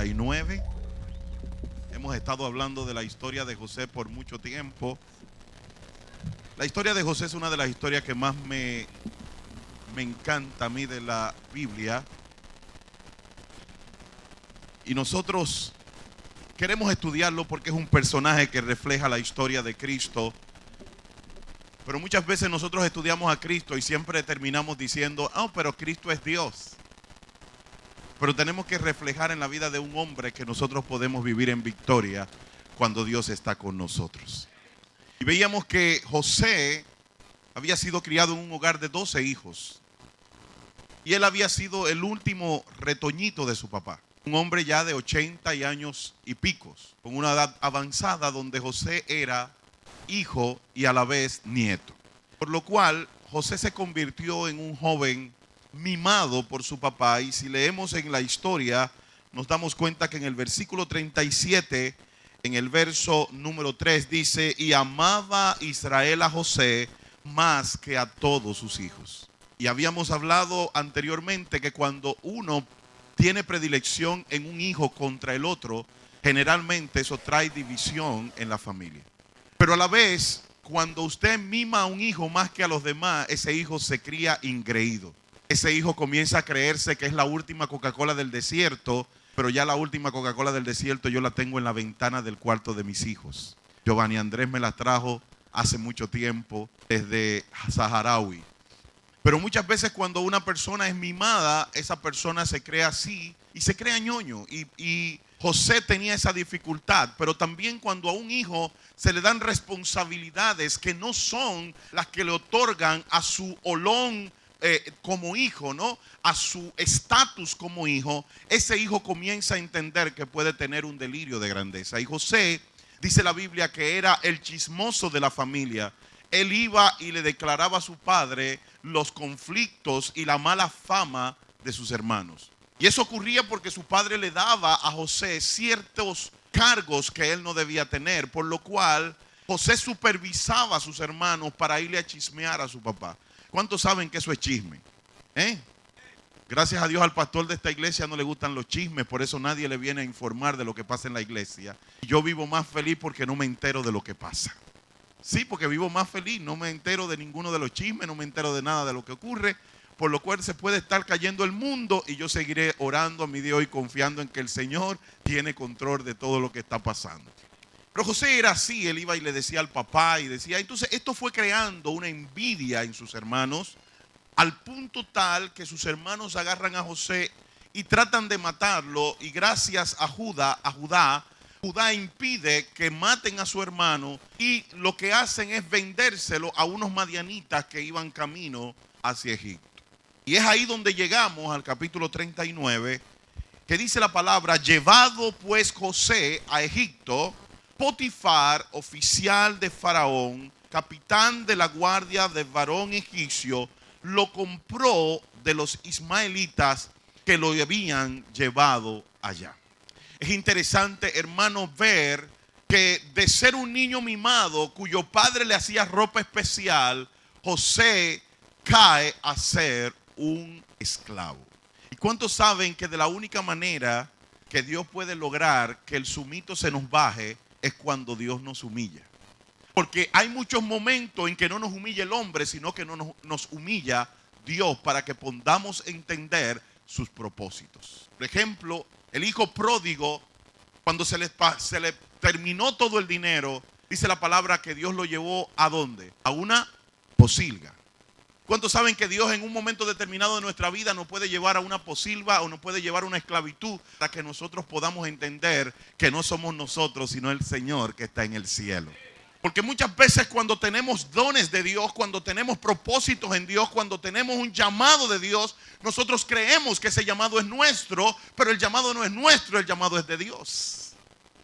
39. Hemos estado hablando de la historia de José por mucho tiempo. La historia de José es una de las historias que más me encanta a mí de la Biblia. Y nosotros queremos estudiarlo porque es un personaje que refleja la historia de Cristo. Pero muchas veces nosotros estudiamos a Cristo y siempre terminamos diciendo, pero Cristo es Dios. Pero tenemos que reflejar en la vida de un hombre que nosotros podemos vivir en victoria cuando Dios está con nosotros. Y veíamos que José había sido criado en un hogar de 12 hijos. Y él había sido el último retoñito de su papá. Un hombre ya de 80 años y picos, con una edad avanzada, donde José era hijo y a la vez nieto. Por lo cual José se convirtió en un joven mimado por su papá. Y si leemos en la historia, nos damos cuenta que en el versículo 37, en el verso número 3, dice: y amaba Israel a José más que a todos sus hijos. Y habíamos hablado anteriormente que cuando uno tiene predilección en un hijo contra el otro, generalmente eso trae división en la familia. Pero a la vez, cuando usted mima a un hijo más que a los demás, ese hijo se cría ingreído. Ese hijo comienza a creerse que es la última Coca-Cola del desierto, pero ya la última Coca-Cola del desierto yo la tengo en la ventana del cuarto de mis hijos. Giovanni Andrés me la trajo hace mucho tiempo desde Saharaui. Pero muchas veces cuando una persona es mimada, esa persona se cree así y se crea ñoño. Y José tenía esa dificultad. Pero también cuando a un hijo se le dan responsabilidades que no son las que le otorgan a su olón como hijo, ¿no? A su estatus como hijo, ese hijo comienza a entender que puede tener un delirio de grandeza. Y José, dice la Biblia, que era el chismoso de la familia. Él iba y le declaraba a su padre los conflictos y la mala fama de sus hermanos. Y eso ocurría porque su padre le daba a José ciertos cargos que él no debía tener, por lo cual José supervisaba a sus hermanos para irle a chismear a su papá. ¿Cuántos saben que eso es chisme? Gracias a Dios al pastor de esta iglesia no le gustan los chismes, por eso nadie le viene a informar de lo que pasa en la iglesia. Y yo vivo más feliz porque no me entero de lo que pasa. Sí, porque vivo más feliz, no me entero de ninguno de los chismes, no me entero de nada de lo que ocurre, por lo cual se puede estar cayendo el mundo y yo seguiré orando a mi Dios y confiando en que el Señor tiene control de todo lo que está pasando. Pero José era así, él iba y le decía al papá y decía, entonces esto fue creando una envidia en sus hermanos, al punto tal que sus hermanos agarran a José y tratan de matarlo, y gracias a Judá impide que maten a su hermano, y lo que hacen es vendérselo a unos madianitas que iban camino hacia Egipto. Y es ahí donde llegamos al capítulo 39, que dice la palabra: llevado pues José a Egipto, Potifar, oficial de Faraón, capitán de la guardia del varón egipcio, lo compró de los ismaelitas que lo habían llevado allá. Es interesante, hermano, ver que de ser un niño mimado cuyo padre le hacía ropa especial, José cae a ser un esclavo. ¿Y cuántos saben que de la única manera que Dios puede lograr que el sumito se nos baje es cuando Dios nos humilla? Porque hay muchos momentos en que no nos humilla el hombre, sino que nos humilla Dios para que podamos entender sus propósitos. Por ejemplo, el hijo pródigo, cuando se le terminó todo el dinero, dice la palabra que Dios lo llevó ¿a dónde? A una posilga. ¿Cuántos saben que Dios en un momento determinado de nuestra vida nos puede llevar a una posilga o nos puede llevar a una esclavitud para que nosotros podamos entender que no somos nosotros, sino el Señor que está en el cielo? Porque muchas veces cuando tenemos dones de Dios, cuando tenemos propósitos en Dios, cuando tenemos un llamado de Dios, nosotros creemos que ese llamado es nuestro, pero el llamado no es nuestro, el llamado es de Dios.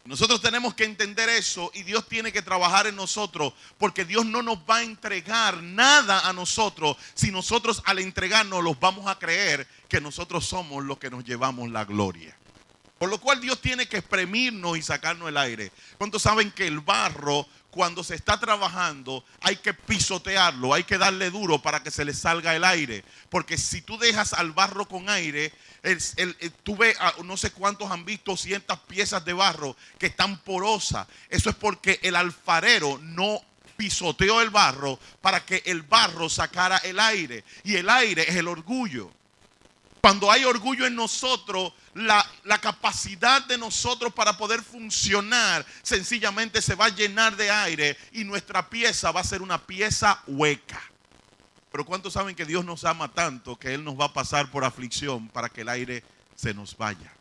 Nosotros tenemos que entender eso y Dios tiene que trabajar en nosotros, porque Dios no nos va a entregar nada a nosotros si nosotros al entregarnos los vamos a creer que nosotros somos los que nos llevamos la gloria. Por lo cual Dios tiene que exprimirnos y sacarnos el aire. ¿Cuántos saben que el barro, cuando se está trabajando hay que pisotearlo, hay que darle duro para que se le salga el aire. Porque si tú dejas al barro con aire, tú ves, no sé cuántos han visto ciertas piezas de barro que están porosas. Eso es porque el alfarero no pisoteó el barro para que el barro sacara el aire. Y el aire es el orgullo. Cuando hay orgullo en nosotros, la capacidad de nosotros para poder funcionar sencillamente se va a llenar de aire y nuestra pieza va a ser una pieza hueca. Pero ¿cuántos saben que Dios nos ama tanto que Él nos va a pasar por aflicción para que el aire se nos vaya?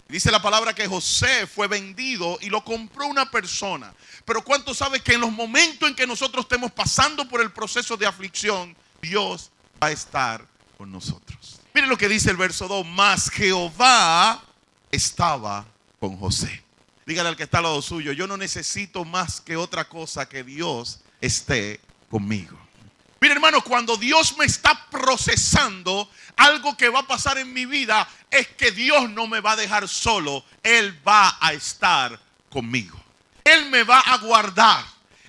Dice la palabra que José fue vendido y lo compró una persona. Pero ¿cuántos saben que en los momentos en que nosotros estemos pasando por el proceso de aflicción, Dios va a estar con nosotros? Miren lo que dice el verso 2. Mas Jehová estaba con José. Dígale al que está al lado suyo: yo no necesito más que otra cosa que Dios esté conmigo. Mire, hermano, cuando Dios me está procesando, algo que va a pasar en mi vida es que Dios no me va a dejar solo. Él va a estar conmigo. Él me va a guardar.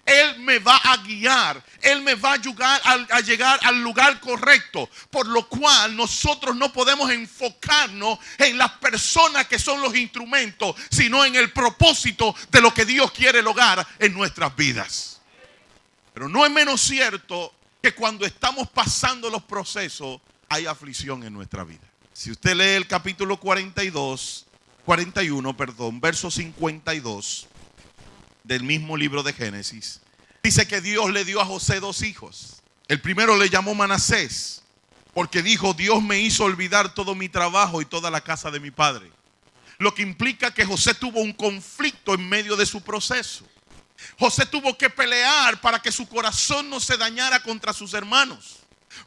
Él me va a guiar. Él me va a ayudar a llegar al lugar correcto. Por lo cual nosotros no podemos enfocarnos en las personas que son los instrumentos, sino en el propósito de lo que Dios quiere lograr en nuestras vidas. Pero no es menos cierto que cuando estamos pasando los procesos hay aflicción en nuestra vida. Si usted lee el capítulo 41, verso 52 del mismo libro de Génesis, dice que Dios le dio a José 2 hijos. El primero le llamó Manasés, porque dijo: Dios me hizo olvidar todo mi trabajo y toda la casa de mi padre. Lo que implica que José tuvo un conflicto en medio de su proceso. José tuvo que pelear para que su corazón no se dañara contra sus hermanos.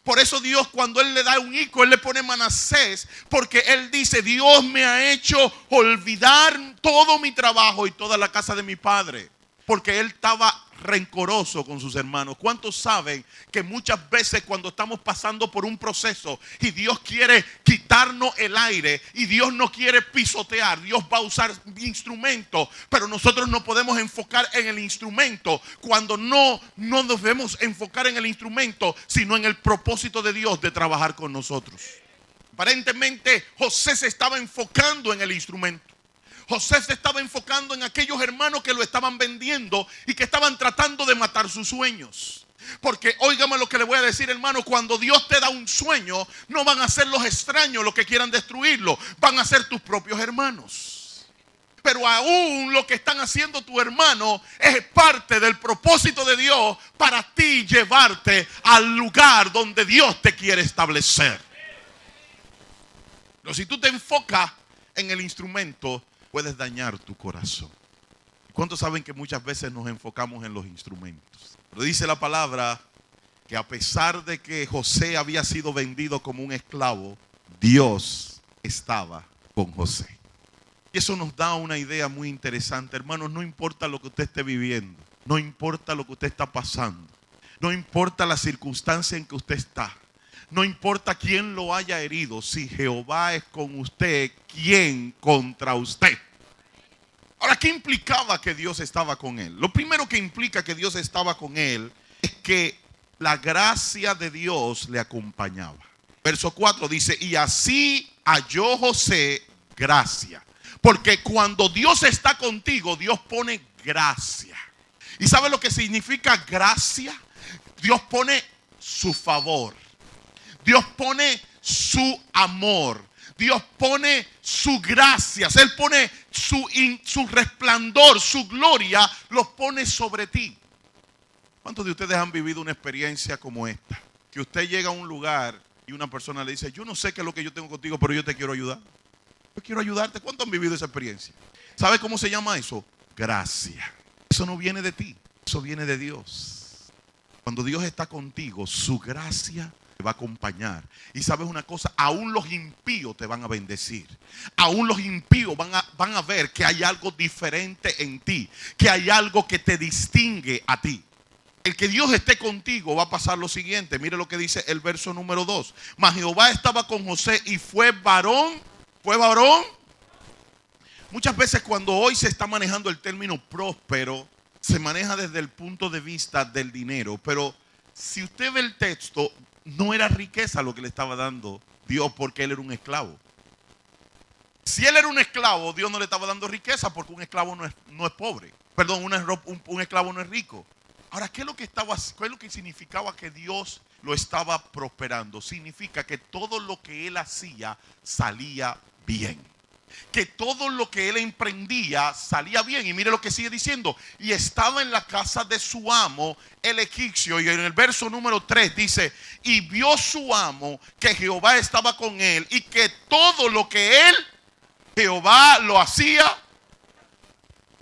Por eso Dios, cuando Él le da un hijo, Él le pone Manasés, porque Él dice: Dios me ha hecho olvidar todo mi trabajo y toda la casa de mi padre. Porque Él estaba rencoroso con sus hermanos. ¿Cuántos saben que muchas veces cuando estamos pasando por un proceso y Dios quiere quitarnos el aire y Dios no quiere pisotear, Dios va a usar instrumentos, pero nosotros no podemos enfocar en el instrumento cuando no nos debemos enfocar en el instrumento, sino en el propósito de Dios de trabajar con nosotros? Aparentemente José se estaba enfocando en el instrumento. José se estaba enfocando en aquellos hermanos que lo estaban vendiendo y que estaban tratando de matar sus sueños. Porque óigame lo que le voy a decir, hermano: cuando Dios te da un sueño, no van a ser los extraños los que quieran destruirlo, van a ser tus propios hermanos. Pero aún lo que están haciendo tu hermano es parte del propósito de Dios para ti, llevarte al lugar donde Dios te quiere establecer. Pero si tú te enfocas en el instrumento, puedes dañar tu corazón. ¿Cuántos saben que muchas veces nos enfocamos en los instrumentos? Pero dice la palabra que a pesar de que José había sido vendido como un esclavo, Dios estaba con José. Y eso nos da una idea muy interesante, hermanos. No importa lo que usted esté viviendo, no importa lo que usted está pasando, no importa la circunstancia en que usted está, no importa quién lo haya herido, si Jehová es con usted, ¿quién contra usted? Ahora, ¿qué implicaba que Dios estaba con él? Lo primero que implica que Dios estaba con él es que la gracia de Dios le acompañaba. Verso 4 dice: y así halló José gracia. Porque cuando Dios está contigo, Dios pone gracia. ¿Y sabe lo que significa gracia? Dios pone su favor. Dios pone su amor. Dios pone su gracia. Él pone su resplandor, su gloria, los pone sobre ti. ¿Cuántos de ustedes han vivido una experiencia como esta? Que usted llega a un lugar y una persona le dice: yo no sé qué es lo que yo tengo contigo, pero yo te quiero ayudar. Yo quiero ayudarte. ¿Cuántos han vivido esa experiencia? ¿Sabe cómo se llama eso? Gracia. Eso no viene de ti, eso viene de Dios. Cuando Dios está contigo, su gracia te va a acompañar. Y sabes una cosa: aún los impíos te van a bendecir. Aún los impíos van a ver que hay algo diferente en ti, que hay algo que te distingue a ti. El que Dios esté contigo va a pasar lo siguiente. Mire lo que dice el verso número 2. Mas Jehová estaba con José y fue varón. ¿Fue varón? Muchas veces cuando hoy se está manejando el término próspero, se maneja desde el punto de vista del dinero, pero si usted ve el texto, no era riqueza lo que le estaba dando Dios porque él era un esclavo. Si él era un esclavo, Dios no le estaba dando riqueza porque un esclavo no es pobre. Perdón, un esclavo no es rico. Ahora, ¿qué es lo que significaba que Dios lo estaba prosperando? Significa que todo lo que él hacía salía bien. Que todo lo que él emprendía salía bien. Y mire lo que sigue diciendo. Y estaba en la casa de su amo, el egipcio. Y en el verso número 3 dice: y vio su amo que Jehová estaba con él y que todo lo que él, Jehová, lo hacía.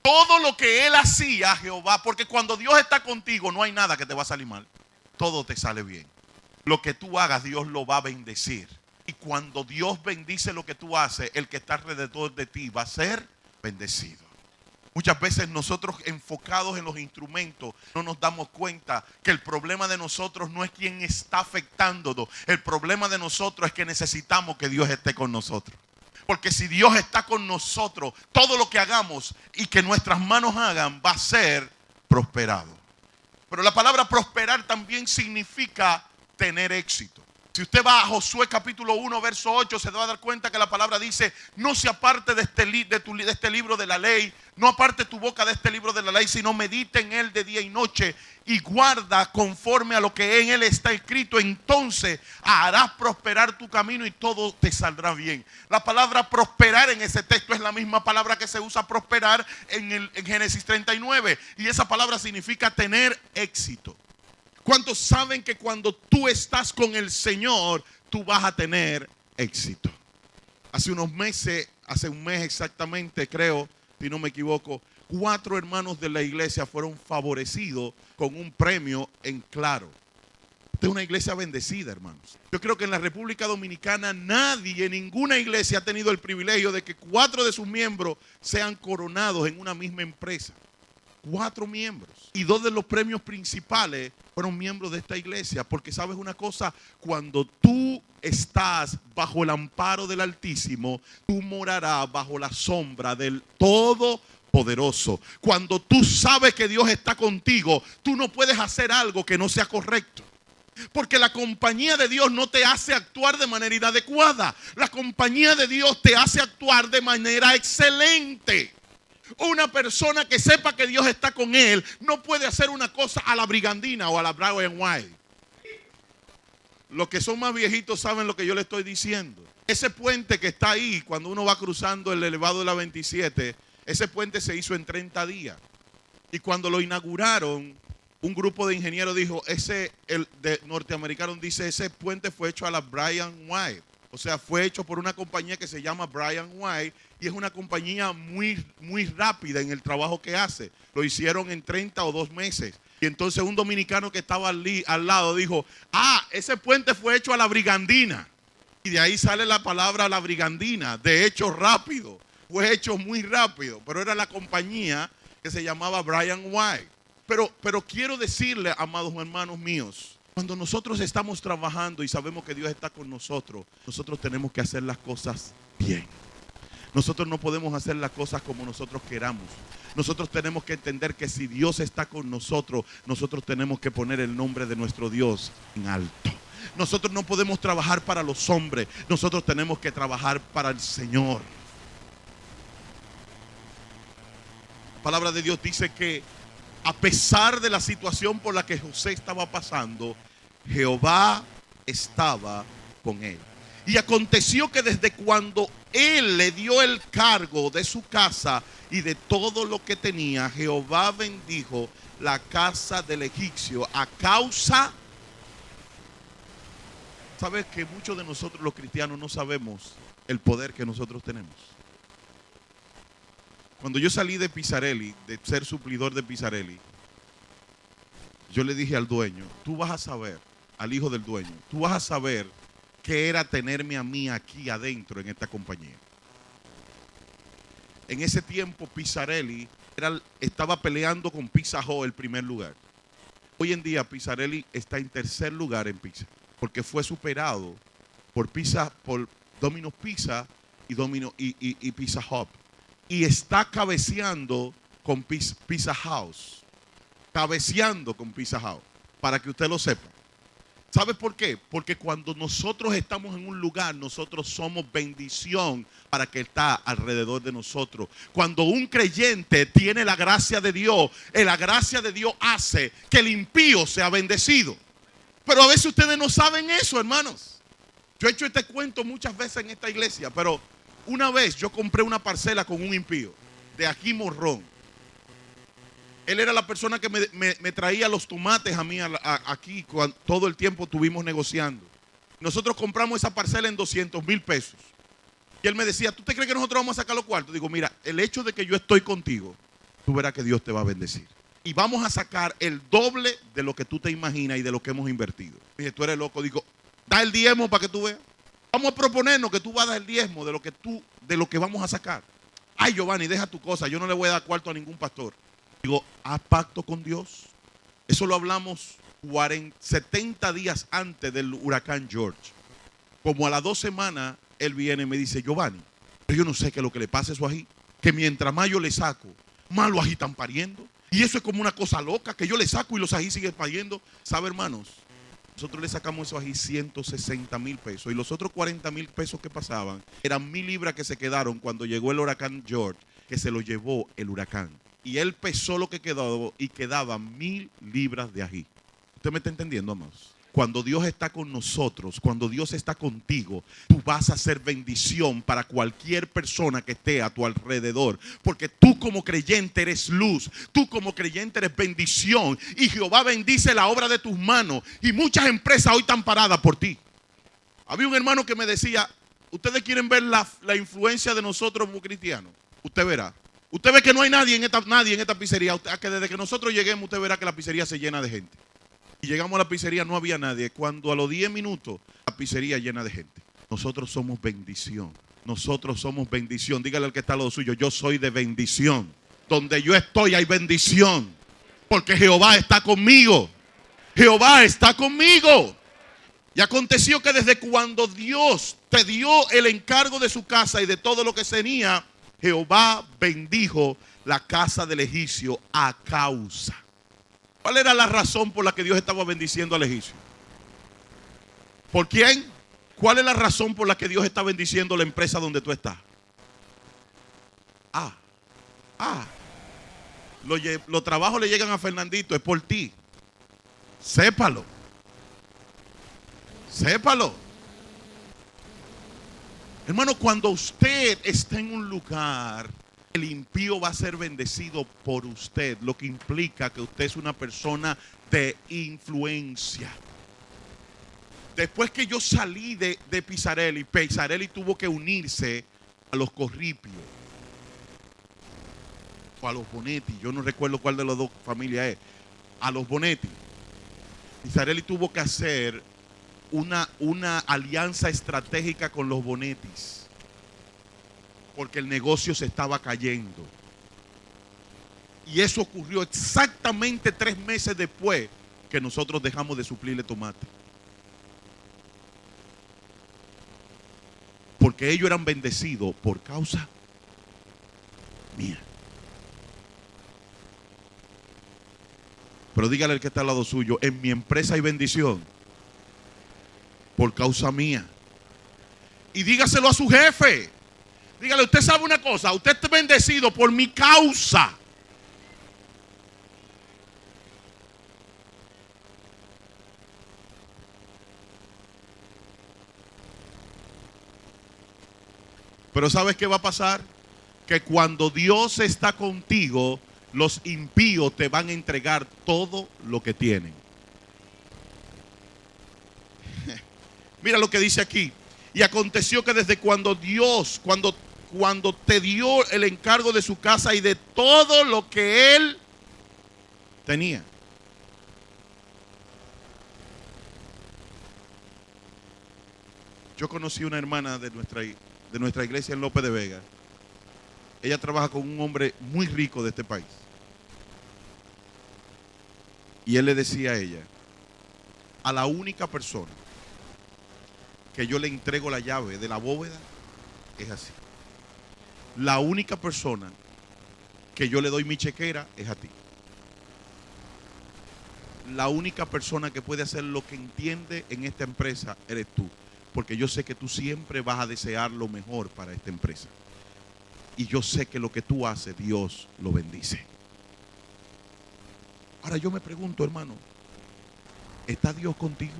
Todo lo que él hacía, Jehová, porque cuando Dios está contigo no hay nada que te va a salir mal. Todo te sale bien. Lo que tú hagas, Dios lo va a bendecir. Y cuando Dios bendice lo que tú haces, el que está alrededor de ti va a ser bendecido. Muchas veces nosotros, enfocados en los instrumentos, no nos damos cuenta que el problema de nosotros no es quien está afectándonos. El problema de nosotros es que necesitamos que Dios esté con nosotros. Porque si Dios está con nosotros, todo lo que hagamos y que nuestras manos hagan va a ser prosperado. Pero la palabra prosperar también significa tener éxito. Si usted va a Josué capítulo 1 verso 8, se va a dar cuenta que la palabra dice: no se aparte de este libro de la ley, no aparte tu boca de este libro de la ley, sino medita en él de día y noche y guarda conforme a lo que en él está escrito. Entonces harás prosperar tu camino y todo te saldrá bien. La palabra prosperar en ese texto es la misma palabra que se usa prosperar en Génesis 39. Y esa palabra significa tener éxito. ¿Cuántos saben que cuando tú estás con el Señor, tú vas a tener éxito? Hace un mes exactamente, creo, si no me equivoco, 4 hermanos de la iglesia fueron favorecidos con un premio en Claro. Esta es una iglesia bendecida, hermanos. Yo creo que en la República Dominicana nadie, ninguna iglesia ha tenido el privilegio de que 4 de sus miembros sean coronados en una misma empresa. 4 miembros. Y 2 de los premios principales fueron miembros de esta iglesia. Porque sabes una cosa, cuando tú estás bajo el amparo del Altísimo, tú morarás bajo la sombra del Todopoderoso. Cuando tú sabes que Dios está contigo, tú no puedes hacer algo que no sea correcto. Porque la compañía de Dios no te hace actuar de manera inadecuada. La compañía de Dios te hace actuar de manera excelente. Una persona que sepa que Dios está con él no puede hacer una cosa a la brigandina o a la Brian White. Los que son más viejitos saben lo que yo le estoy diciendo. Ese puente que está ahí, cuando uno va cruzando el elevado de la 27, ese puente se hizo en 30 días. Y cuando lo inauguraron, un grupo de ingenieros dijo, norteamericano dice, ese puente fue hecho a la Brian White. O sea, fue hecho por una compañía que se llama Brian White y es una compañía muy, muy rápida en el trabajo que hace. Lo hicieron en 30 o 2 meses. Y entonces un dominicano que estaba al lado dijo, ese puente fue hecho a la brigandina. Y de ahí sale la palabra la brigandina, de hecho rápido. Fue hecho muy rápido, pero era la compañía que se llamaba Brian White. Pero quiero decirle, amados hermanos míos, cuando nosotros estamos trabajando y sabemos que Dios está con nosotros, nosotros tenemos que hacer las cosas bien. Nosotros no podemos hacer las cosas como nosotros queramos. Nosotros tenemos que entender que si Dios está con nosotros, nosotros tenemos que poner el nombre de nuestro Dios en alto. Nosotros no podemos trabajar para los hombres, nosotros tenemos que trabajar para el Señor. La palabra de Dios dice que a pesar de la situación por la que José estaba pasando, Jehová estaba con él. Y aconteció que desde cuando él le dio el cargo de su casa y de todo lo que tenía, Jehová bendijo la casa del egipcio a causa. ¿Sabes que muchos de nosotros los cristianos no sabemos el poder que nosotros tenemos? Cuando yo salí de Pizzarelli, de ser suplidor de Pizzarelli, yo le dije al dueño, tú vas a saber, al hijo del dueño, tú vas a saber qué era tenerme a mí aquí adentro en esta compañía. En ese tiempo Pizzarelli estaba peleando con Pizza Hut el primer lugar. Hoy en día Pizzarelli está en tercer lugar en pizza, porque fue superado por Domino's Pizza y Pizza Hut. Y está cabeceando con Pizza House. cabeceando con Pizza Hut, para que usted lo sepa. ¿Sabe por qué? Porque cuando nosotros estamos en un lugar, nosotros somos bendición para que está alrededor de nosotros. Cuando un creyente tiene la gracia de Dios, la gracia de Dios hace que el impío sea bendecido. Pero a veces ustedes no saben eso, hermanos. Yo he hecho este cuento muchas veces en esta iglesia, pero una vez yo compré una parcela con un impío de aquí Morrón. Él era la persona que me traía los tomates a mí aquí cuando todo el tiempo estuvimos negociando. Nosotros compramos esa parcela en 200,000 pesos. Y él me decía, ¿tú te crees que nosotros vamos a sacar los cuartos? Digo, mira, el hecho de que yo estoy contigo, tú verás que Dios te va a bendecir. Y vamos a sacar el doble de lo que tú te imaginas y de lo que hemos invertido. Dije, tú eres loco. Digo, da el diezmo para que tú veas. Vamos a proponernos que tú vas a dar el diezmo de lo que vamos a sacar. Ay, Giovanni, deja tu cosa. Yo no le voy a dar cuarto a ningún pastor. Digo, haz pacto con Dios. Eso lo hablamos 70 días antes del huracán George. Como a las 2 semanas, él viene y me dice, Giovanni, pero yo no sé qué es lo que le pasa a eso ají. Que mientras más yo le saco, más los ají están pariendo. Y eso es como una cosa loca, que yo le saco y los ají siguen pariendo. ¿Sabe, hermanos? Nosotros le sacamos esos ají 160,000 pesos. Y los otros 40,000 pesos que pasaban, eran 1,000 libras que se quedaron cuando llegó el huracán George, que se lo llevó el huracán. Y él pesó lo que quedó y quedaban 1,000 libras de ají. ¿Usted me está entendiendo, amados? Cuando Dios está con nosotros, cuando Dios está contigo, tú vas a ser bendición para cualquier persona que esté a tu alrededor. Porque tú como creyente eres luz, tú como creyente eres bendición. Y Jehová bendice la obra de tus manos. Y muchas empresas hoy están paradas por ti. Había un hermano que me decía, ¿ustedes quieren ver la influencia de nosotros como cristianos? Usted verá. Usted ve que no hay nadie en esta pizzería. Que desde que nosotros lleguemos, usted verá que la pizzería se llena de gente. Y llegamos a la pizzería, no había nadie. Cuando a los 10 minutos, la pizzería llena de gente. Nosotros somos bendición. Nosotros somos bendición. Dígale al que está al lado suyo, yo soy de bendición. Donde yo estoy hay bendición. Porque Jehová está conmigo. Jehová está conmigo. Y aconteció que desde cuando Dios te dio el encargo de su casa y de todo lo que tenía, Jehová bendijo la casa del egipcio a causa. ¿Cuál era la razón por la que Dios estaba bendiciendo al egipcio? ¿Por quién? ¿Cuál es la razón por la que Dios está bendiciendo la empresa donde tú estás? Los trabajos le llegan a Fernandito, es por ti. Sépalo. Sépalo. Hermano, cuando usted está en un lugar, el impío va a ser bendecido por usted, lo que implica que usted es una persona de influencia. Después que yo salí de Pizzarelli, Pizzarelli tuvo que unirse a los Corripios o a los Bonetti. Yo no recuerdo cuál de las dos familias es. A los Bonetti. Pizzarelli tuvo que hacer una alianza estratégica con los Bonettis. Porque el negocio se estaba cayendo. Y eso ocurrió exactamente 3 meses después que nosotros dejamos de suplirle tomate. Porque ellos eran bendecidos por causa mía. Pero dígale al que está al lado suyo, en mi empresa hay bendición por causa mía. Y dígaselo a su jefe. Dígale, usted sabe una cosa, usted está bendecido por mi causa. Pero ¿sabes qué va a pasar? Que cuando Dios está contigo, los impíos te van a entregar todo lo que tienen. Mira lo que dice aquí. Y aconteció que desde cuando Dios, cuando te dio el encargo de su casa y de todo lo que él tenía. Yo conocí una hermana de nuestra iglesia en López de Vega. Ella trabaja con un hombre muy rico de este país. Y él le decía a ella, a la única persona que yo le entrego la llave de la bóveda es así. La única persona que yo le doy mi chequera es a ti. la única persona que puede hacer lo que entiende en esta empresa eres tú. Porque yo sé que tú siempre vas a desear lo mejor para esta empresa. Y yo sé que lo que tú haces, Dios lo bendice. Ahora yo me pregunto, hermano, ¿está Dios contigo?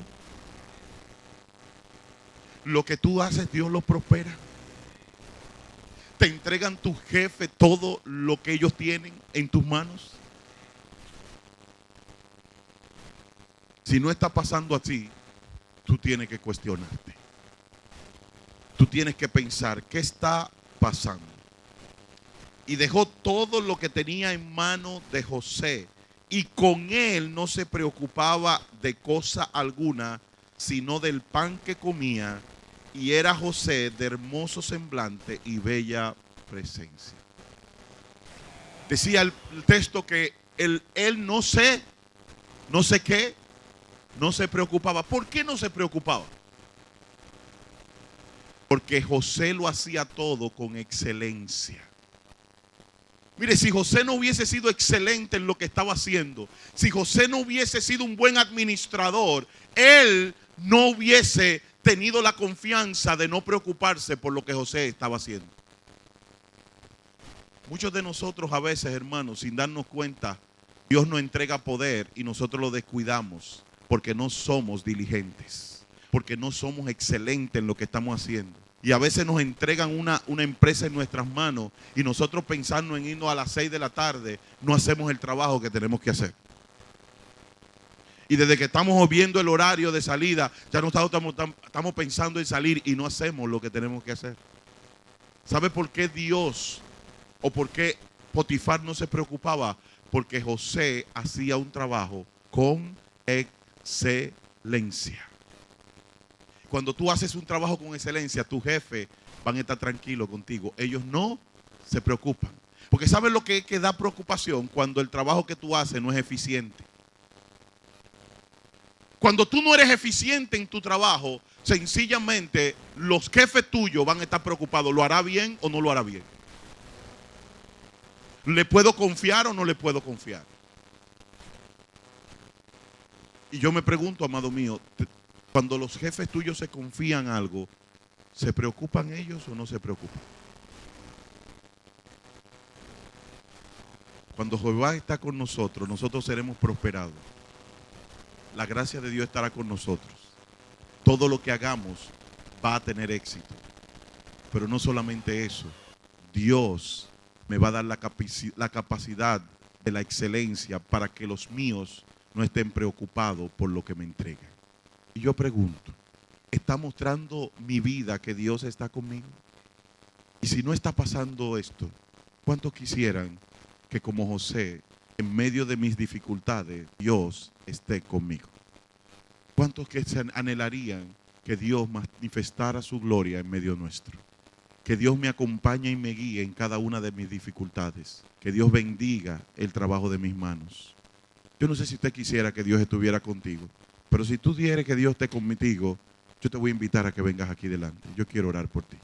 Lo que tú haces, Dios lo prospera. Te entregan tus jefes todo lo que ellos tienen en tus manos. Si no está pasando así, tú tienes que cuestionarte. Tú tienes que pensar, ¿qué está pasando? Y dejó todo lo que tenía en mano de José. Y con él no se preocupaba de cosa alguna, sino del pan que comía. Y era José de hermoso semblante y bella presencia. Decía el texto que él no sé qué, no se preocupaba. ¿Por qué no se preocupaba? Porque José lo hacía todo con excelencia. Mire, si José no hubiese sido excelente en lo que estaba haciendo, si José no hubiese sido un buen administrador, él no hubiese tenido la confianza de no preocuparse por lo que José estaba haciendo. Muchos de nosotros a veces, hermanos, sin darnos cuenta, Dios nos entrega poder y nosotros lo descuidamos porque no somos diligentes, porque no somos excelentes en lo que estamos haciendo. Y a veces nos entregan una empresa en nuestras manos y nosotros pensando en irnos a las 6 de la tarde, no hacemos el trabajo que tenemos que hacer. Y desde que estamos viendo el horario de salida, ya no estamos pensando en salir y no hacemos lo que tenemos que hacer. ¿Sabe por qué Dios o por qué Potifar no se preocupaba? Porque José hacía un trabajo con excelencia. Cuando tú haces un trabajo con excelencia, tu jefe van a estar tranquilos contigo. Ellos no se preocupan. Porque ¿sabes lo que da preocupación? Cuando el trabajo que tú haces no es eficiente. Cuando tú no eres eficiente en tu trabajo, sencillamente los jefes tuyos van a estar preocupados. ¿Lo hará bien o no lo hará bien? ¿Le puedo confiar o no le puedo confiar? Y yo me pregunto, amado mío, cuando los jefes tuyos se confían algo, ¿se preocupan ellos o no se preocupan? Cuando Jehová está con nosotros, nosotros seremos prosperados. La gracia de Dios estará con nosotros. Todo lo que hagamos va a tener éxito. Pero no solamente eso, Dios me va a dar la capacidad de la excelencia para que los míos no estén preocupados por lo que me entregan. Y yo pregunto, ¿está mostrando mi vida que Dios está conmigo? Y si no está pasando esto, ¿cuántos quisieran que como José, en medio de mis dificultades, Dios esté conmigo? ¿Cuántos que se anhelarían que Dios manifestara su gloria en medio nuestro? Que Dios me acompañe y me guíe en cada una de mis dificultades. Que Dios bendiga el trabajo de mis manos. Yo no sé si usted quisiera que Dios estuviera contigo, pero si tú quieres que Dios esté contigo, yo te voy a invitar a que vengas aquí delante. Yo quiero orar por ti.